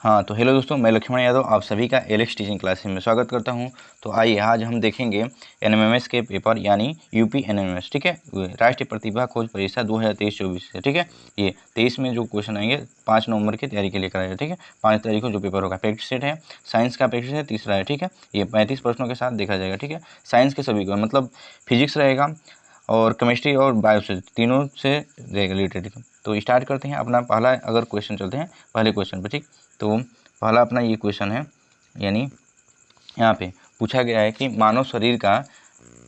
हाँ तो हेलो दोस्तों, मैं लक्ष्मण यादव आप सभी का एलेक्स टीचिंग क्लासेस में स्वागत करता हूं। तो आइए आज हम देखेंगे एनएमएमएस के पेपर यानी यूपी एनएमएमएस, ठीक है, राष्ट्रीय प्रतिभा खोज परीक्षा 2023-24 से, ठीक है। ये 23 में जो क्वेश्चन आएंगे 5 नवंबर की तैयारी के लिए कराया, ठीक है। 5 तारीख को जो पेपर होगा प्रैक्टिस सेट है, साइंस का प्रैक्टिस है, तीसरा है, ठीक है। ये 35 प्रश्नों के साथ देखा जाएगा, ठीक है। साइंस के सभी को मतलब फिजिक्स रहेगा और केमिस्ट्री और बायो से तीनों से रिलेटेड। तो स्टार्ट करते हैं अपना पहला अगर क्वेश्चन, चलते हैं पहले क्वेश्चन पर, ठीक। तो पहला अपना ये क्वेश्चन है, यानी यहाँ पे पूछा गया है कि मानव शरीर का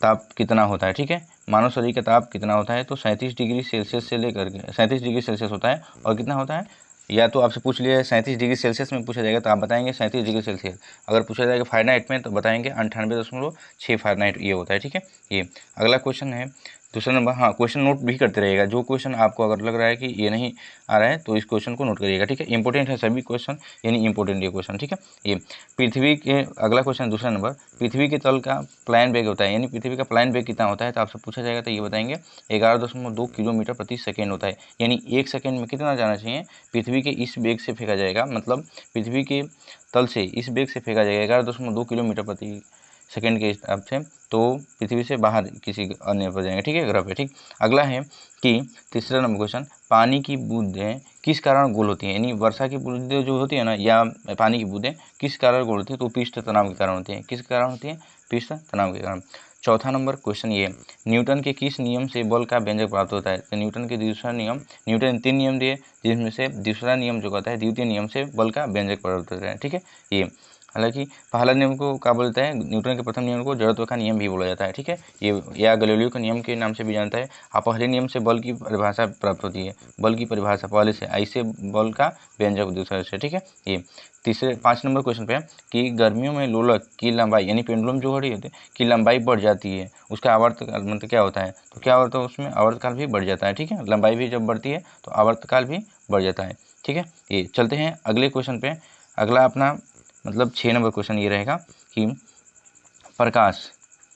ताप कितना होता है, ठीक है। मानव शरीर का ताप कितना होता है, तो 37 डिग्री सेल्सियस से लेकर के 37 डिग्री सेल्सियस होता है। और कितना होता है, या तो आपसे पूछ लिया है 37 डिग्री सेल्सियस में पूछा जाएगा तो आप बताएंगे 37 डिग्री सेल्सियस। अगर पूछा जाएगा फ़ारेनहाइट में तो बताएंगे 98.6 फ़ारेनहाइट ये होता है, ठीक है। ये अगला क्वेश्चन है दूसरा नंबर। हाँ, क्वेश्चन नोट भी करते रहेगा। जो क्वेश्चन आपको अगर लग रहा है कि ये नहीं आ रहा है तो इस क्वेश्चन को नोट करिएगा, ठीक है। इंपॉर्टेंट है सभी क्वेश्चन, यानी इंपॉर्टेंट ये क्वेश्चन, ठीक है। ये पृथ्वी के अगला क्वेश्चन दूसरा नंबर, पृथ्वी के तल का प्लान वेग होता है, यानी पृथ्वी का प्लान वेग कितना होता है तो आपसे पूछा जाएगा तो ये बताएंगे 11.2 किलोमीटर प्रति सेकेंड होता है। यानी एक सेकेंड में कितना जाना चाहिए, पृथ्वी के इस वेग से फेंका जाएगा, मतलब पृथ्वी के तल से इस वेग से फेंका जाएगा 11.2 किलोमीटर प्रति सेकेंड के हिसाब से, तो पृथ्वी से बाहर किसी अन्य पर जाएंगे, ठीक है, ग्रह पे, ठीक। अगला है कि तीसरा नंबर क्वेश्चन, पानी की बूंदें किस कारण गोल होती हैं, यानी वर्षा की बूंदें जो होती है ना, या पानी की बूंदें किस कारण गोल होती है, तो पृष्ठ तनाव के कारण होती हैं। किस कारण होती हैं, पृष्ठ तनाव के कारण। चौथा नंबर क्वेश्चन ये, न्यूटन के किस नियम से बल का व्यंजक प्राप्त होता है, तो न्यूटन के दूसरा नियम, न्यूटन ने 3 नियम दिए जिसमें से दूसरा नियम जो कहता है द्वितीय नियम से बल का व्यंजक प्राप्त होता है, ठीक है। ये हालांकि पहला नियम को क्या बोलते हैं, न्यूटन के प्रथम नियम को जड़त्व का नियम भी बोला जाता है, ठीक है। ये या गैलीलियो के नियम के नाम से भी जानता है। आप पहले नियम से बल की परिभाषा प्राप्त होती है, बल की परिभाषा पहले से, ऐसे बल का व्यंजक दूसरे से, ठीक है। ये तीसरे 5 नंबर क्वेश्चन पे कि गर्मियों में लोलक की लंबाई यानी पेंडुलम जो घड़ी होती है की लंबाई बढ़ जाती है, उसका आवर्तकाल मतलब क्या होता है, तो क्या होता है उसमें आवर्तकाल भी बढ़ जाता है, ठीक है। लंबाई भी जब बढ़ती है तो आवर्तकाल भी बढ़ जाता है, ठीक है। ये चलते हैं अगले क्वेश्चन पे। अगला अपना मतलब 6 नंबर क्वेश्चन ये रहेगा कि प्रकाश,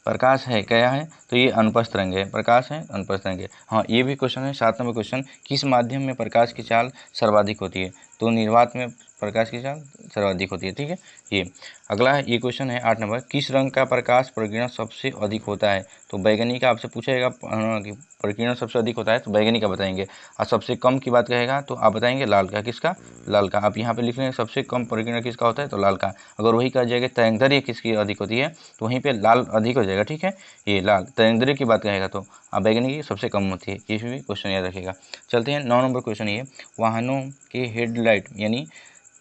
प्रकाश है क्या है, तो ये अनुप्रस्थ तरंग है, प्रकाश है अनुप्रस्थ तरंग है। हाँ, ये भी क्वेश्चन है। 7 नंबर क्वेश्चन, किस माध्यम में प्रकाश की चाल सर्वाधिक होती है, तो निर्वात में प्रकाश की चाल सर्वाधिक होती है, ठीक है। ये अगला है, ये क्वेश्चन है 8 नंबर, किस रंग का प्रकाश प्रकीर्णन सबसे अधिक होता है, तो बैगनी का आपसे पूछेगा कि प्रकीर्णन सबसे अधिक होता है तो बैगनी का बताएंगे। और सबसे कम की बात कहेगा तो आप बताएंगे लाल का। किसका, लाल का। आप यहाँ पे लिख लेंगे सबसे कम प्रकीर्णन किसका होता है तो लाल का। अगर वही कहा जाएगा तरंगदैर्घ्य किसकी अधिक होती है तो वहीं पे लाल अधिक हो जाएगा, ठीक है। ये लाल तरंगदैर्घ्य की बात कहेगा तो बैगनी की सबसे कम होती है। ये भी क्वेश्चन याद रखिएगा। चलते हैं 9 नंबर क्वेश्चन, ये वाहनों के हेडलाइट यानी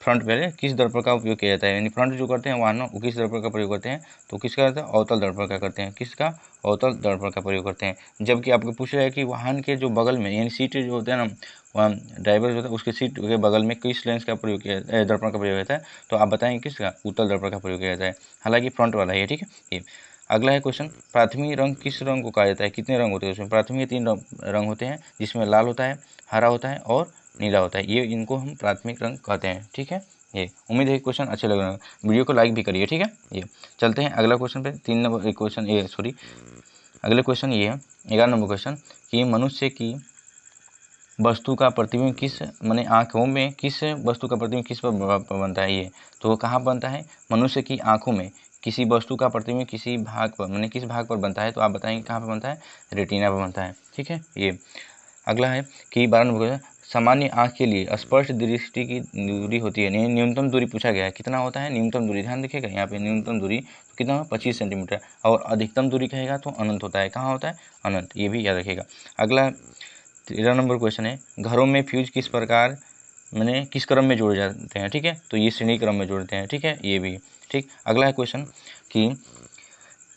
फ्रंट पहले किस दर्पण का उपयोग किया जाता है, यानी फ्रंट जो करते हैं वाहनों वो किस दर्पण का प्रयोग करते हैं, तो किसका करते हैं अवतल दर्पण का करते हैं। किसका, अवतल दर्पण का प्रयोग करते हैं। जबकि आपको पूछ रहा है कि वाहन के जो बगल में यानी सीट जो होते हैं ना, वहाँ ड्राइवर जो होता है उसके सीट के बगल में किस लेंस का प्रयोग किया दर्पण का प्रयोग होता है, तो आप बताएंगे किसका, उत्तल दर्पण का प्रयोग किया जाता है। हालांकि फ्रंट वाला है, ठीक है। ये अगला है क्वेश्चन, प्राथमिक रंग किस रंग को कहा जाता है, कितने रंग होते हैं उसमें, प्राथमिक 3 रंग होते हैं जिसमें लाल होता है, हरा होता है और नीला होता है। ये इनको हम प्राथमिक रंग कहते हैं, ठीक है। ये उम्मीद है क्वेश्चन अच्छे लग रहे हैं, वीडियो को लाइक भी करिए, ठीक है। ये चलते हैं अगला क्वेश्चन पे। 3 नंबर क्वेश्चन, ये सॉरी अगले क्वेश्चन ये है 11 नंबर क्वेश्चन कि मनुष्य की वस्तु का प्रतिबिंब किस माने आँखों में किस वस्तु का प्रतिबिंब किस पर बनता है, ये तो कहाँ बनता है, मनुष्य की आँखों में किसी वस्तु का प्रतिबिंब किसी भाग पर माने किस भाग पर बनता है, तो आप बताएंगे कहाँ पर बनता है, रेटिना पर बनता है, ठीक है। ये अगला है कि 12 नंबर क्वेश्चन, सामान्य आँख के लिए स्पष्ट दृष्टि की दूरी होती है, न्यूनतम दूरी पूछा गया है, कितना होता है न्यूनतम दूरी, ध्यान रखिएगा यहाँ पे न्यूनतम दूरी तो कितना हो 25 सेंटीमीटर, और अधिकतम दूरी कहेगा तो अनंत होता है, कहाँ होता है अनंत, ये भी याद रखिएगा। अगला 13 नंबर क्वेश्चन है, घरों में फ्यूज किस प्रकार मैंने किस क्रम में जोड़े जाते हैं, ठीक है, तो ये श्रेणी क्रम में जोड़ते हैं, ठीक है। ये भी ठीक। अगला है क्वेश्चन कि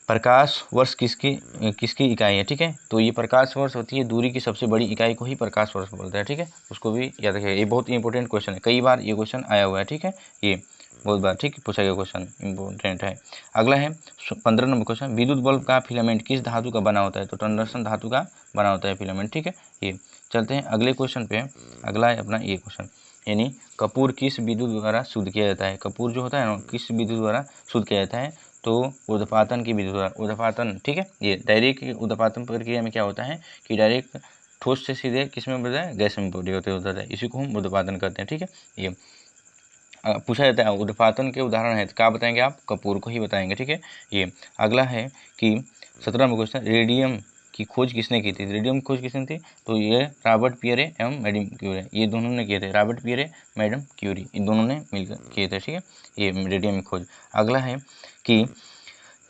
प्रकाश वर्ष किसकी किसकी इकाई है, ठीक है, तो ये प्रकाश वर्ष होती है दूरी की सबसे बड़ी इकाई को ही प्रकाश वर्ष बोलता है, ठीक है। उसको भी याद रखिएगा, ये बहुत इंपॉर्टेंट क्वेश्चन है, कई बार ये क्वेश्चन आया हुआ है, ठीक है। ये बहुत बार ठीक पूछा गया क्वेश्चन, इंपॉर्टेंट है। अगला है 15 नंबर क्वेश्चन, विद्युत बल्ब का फिलामेंट किस धातु का बना होता है, तो टंगस्टन धातु का बना होता है फिलामेंट, ठीक है। ये चलते हैं अगले क्वेश्चन पे। अगला है अपना ये क्वेश्चन, यानी कपूर किस विद्युत द्वारा शुद्ध किया जाता है, कपूर जो होता है ना किस विद्युत द्वारा शुद्ध किया जाता है, तो ऊर्ध्वपातन की विधि द्वारा, ऊर्ध्वपातन, ठीक है। ये डायरेक्ट ऊर्ध्वपातन प्रक्रिया में क्या होता है कि डायरेक्ट ठोस से सीधे किस में बदलता है, गैस में परिवर्तित होता है, इसी को हम ऊर्ध्वपातन करते हैं, ठीक है। ये पूछा जाता है उर्ध्वपातन के उदाहरण है तो क्या बताएंगे आप? कपूर को ही बताएंगे, ठीक है। ये अगला है कि 17 नंबर क्वेश्चन, रेडियम की खोज किसने की थी? रेडियम की खोज किसने थी? तो ये रॉबर्ट पियरे एवं मैडम क्यूरी, ये दोनों ने किए थे। रॉबर्ट पियरे, मैडम क्यूरी, इन दोनों ने मिलकर किए थे, ठीक है, ये रेडियम की खोज। अगला है कि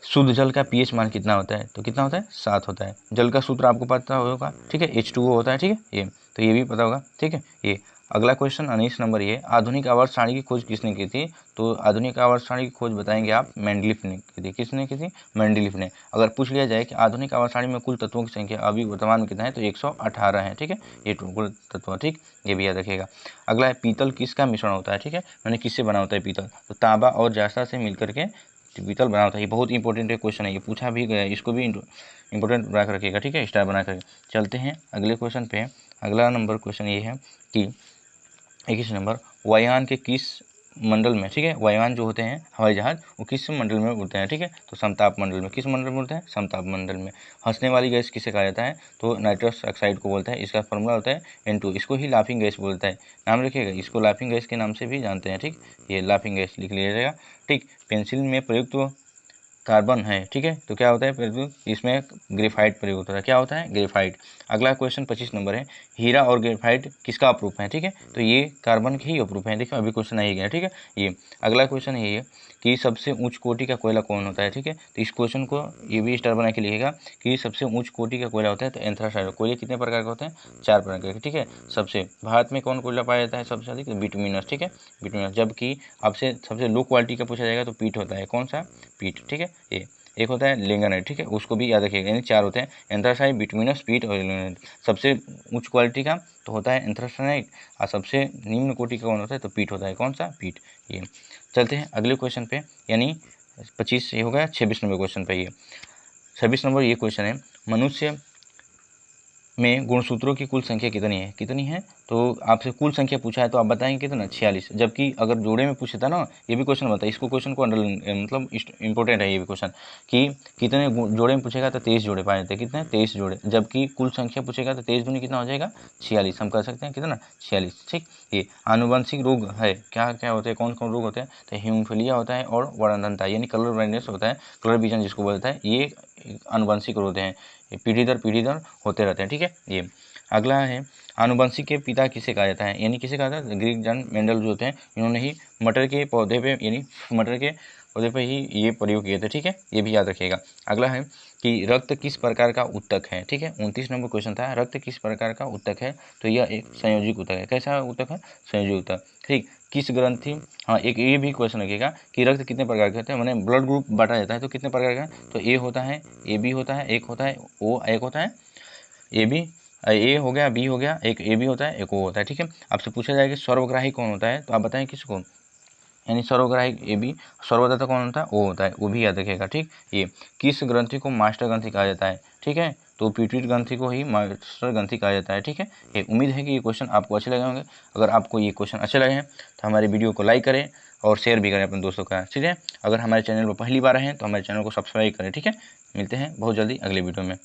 शुद्ध जल का पीएच मान कितना होता है? तो कितना होता है? 7 होता है। जल का सूत्र आपको पता होगा, ठीक है, H2O होता है, ठीक है, ये तो ये भी पता होगा, ठीक है। ये अगला क्वेश्चन 19 नंबर, ये आधुनिक आवर्त सारणी की खोज किसने की थी? तो आधुनिक आवर्त सारणी की खोज बताएंगे आप, मेंडलीफ ने की थी। किसने की थी? मेंडलीफ ने। अगर पूछ लिया जाए कि आधुनिक आवर्त सारणी में कुल तत्वों की संख्या अभी वर्तमान में कितना है, तो 118 है, ठीक है, ये कुल तत्व, ठीक, ये भी याद रखिएगा। अगला है पीतल किसका मिश्रण होता है? ठीक है, मैंने किससे बना होता है पीतल? तो तांबा और जासा से मिलकर के पीतल बना होता है। ये बहुत इंपॉर्टेंट क्वेश्चन है, ये पूछा भी गया है, इसको भी इंपॉर्टेंट बना कर रखिएगा, ठीक है, स्टार बना कर। चलते हैं अगले क्वेश्चन पे। अगला नंबर क्वेश्चन ये है कि 21 नंबर, वायुयान के किस मंडल में, ठीक है, वायुयान जो होते हैं हवाई जहाज, वो किस मंडल में उड़ते हैं? ठीक है, तो समताप मंडल में। किस मंडल में उड़ते हैं? समताप मंडल में। हंसने वाली गैस किसे कहा जाता है? तो नाइट्रस ऑक्साइड को बोलता है। इसका फॉर्मूला होता है N2। इसको ही लाफिंग गैस बोलता है, नाम रखिएगा, इसको लाफिंग गैस के नाम से भी जानते हैं, ठीक, ये लाफिंग गैस लिख लीजिएगा, ठीक। पेंसिल में प्रयुक्त कार्बन है, ठीक है, तो क्या होता है? इसमें ग्रेफाइट प्रयोग होता है। क्या होता है? ग्रेफाइट। अगला क्वेश्चन 25 नंबर है, हीरा और ग्रेफाइट किसका अपरूप है? ठीक है, तो ये कार्बन के ही अपरूप है। देखिए अभी क्वेश्चन आ ही गया, ठीक है। ये अगला क्वेश्चन है ये कि सबसे उच्च कोटि का कोयला कौन होता है? ठीक है, तो इस क्वेश्चन को ये भी स्टार बना के लिखिएगा कि सबसे उच्च कोटि का कोयला होता है तो एंथ्रासाइड। कोयले कितने प्रकार के होते हैं? 4 प्रकार के, ठीक है। सबसे भारत में कौन कोयला पाया जाता है सबसे अधिक? बिटुमिनस, ठीक है, बिटुमिनस। जबकि आपसे सबसे लो क्वालिटी का पूछा जाएगा तो पीट होता है। कौन सा? पीट, ठीक है। ये एक होता है लिंगनाइट, ठीक है, उसको भी याद रखिएगा, यानी 4 होते हैं, एंथ्रासाइट, बिटुमिनस, पीट और लिंगनाइट। सबसे उच्च क्वालिटी का तो होता है एंथ्रासाइट और सबसे निम्न कोटि का कौन होता है? तो पीट होता है। कौन सा? पीट। ये चलते हैं अगले क्वेश्चन पे, यानी 25 ये हो गया। 26 नंबर क्वेश्चन पे, ये 26 नंबर ये क्वेश्चन है, मनुष्य में गुणसूत्रों की कुल संख्या कितनी है? कितनी है? तो आपसे कुल संख्या पूछा है तो आप बताएंगे कितना? 46। जबकि अगर जोड़े में पूछा था ना, ये भी क्वेश्चन बताइए, इसको क्वेश्चन को अंडरलाइन, मतलब इंपॉर्टेंट है ये भी क्वेश्चन कि कितने जोड़े में पूछेगा तो 23 जोड़े पाए जाते हैं। कितने? 23 जोड़े। जबकि कुल संख्या पूछेगा तो 23 दूनी कितना हो जाएगा? 46। हम कह सकते हैं कितना? 46, ठीक। ये आनुवंशिक रोग है, क्या क्या होते हैं, कौन कौन रोग होते हैं? तो हीमोफीलिया होता है और वर्णनता यानी कलर ब्लाइंडनेस होता है, कलर विजन जिसको बोलता है, ये आनुवंशिक रोग हैं, पीढ़ी दर होते रहते हैं, ठीक है। ये अगला है, आनुवंशिक के पिता किसे कहा जाता है? यानी किसे कहा जाता है? ग्रीक जन मेंडल जो होते हैं, इन्होंने ही मटर के पौधे पे, यानी मटर के पौधे पे ही ये प्रयोग किए थे, ठीक है, ये भी याद रखिएगा। अगला है कि रक्त किस प्रकार का ऊतक है? ठीक है, 29 नंबर क्वेश्चन था, रक्त किस प्रकार का ऊतक है? तो यह एक संयोजिक ऊतक है। कैसा ऊतक है? संयोजिक ऊतक, ठीक। किस ग्रंथि, हाँ एक ये भी क्वेश्चन रखिएगा कि रक्त कितने प्रकार के होते हैं, मैंने ब्लड ग्रुप बांटा जाता है तो कितने प्रकार का? तो ए होता है, ए बी होता है, एक होता है ओ, एक होता है ए बी, ए हो गया, बी हो गया, एक ए बी होता है, एक ओ होता है, ठीक है। आपसे पूछा जाएगा सर्वग्राही कौन होता है, तो आप बताएं किसको? यानी सर्वग्राही ए बी, सर्वदाता कौन होता है? ओ होता है, वो भी याद रखिएगा, ठीक। ये किस ग्रंथि को मास्टर ग्रंथि कहा जाता है? ठीक है, तो पिट्यूटरी ग्रंथि को ही मास्टर ग्रंथि कहा जाता है, ठीक है। ये उम्मीद है कि ये क्वेश्चन आपको अच्छे लगे होंगे। अगर आपको ये क्वेश्चन अच्छे लगे हैं तो हमारे वीडियो को लाइक करें और शेयर भी करें अपने दोस्तों का, ठीक है। अगर हमारे चैनल पर पहली बार हैं तो हमारे चैनल को सब्सक्राइब करें, ठीक है। मिलते हैं बहुत जल्दी अगले वीडियो में।